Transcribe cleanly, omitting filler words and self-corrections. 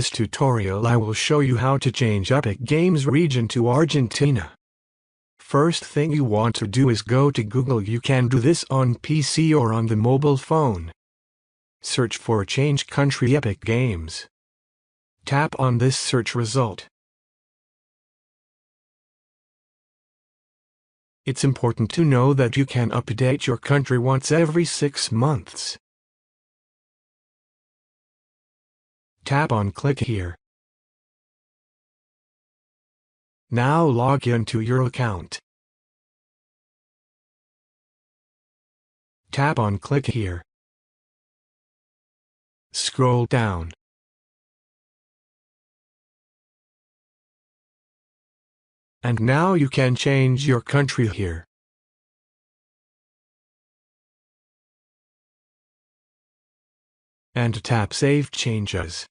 this tutorial I will show you how to change Epic Games region to Argentina. First thing you want to do is go to Google. You can do this on PC or on the mobile phone. Search for Change Country Epic Games. Tap on this search result. It's important to know that you can update your country once every 6 months. Tap on Click here. Now log into your account. Tap on Click here. Scroll down. And now you can change your country here. And tap Save Changes.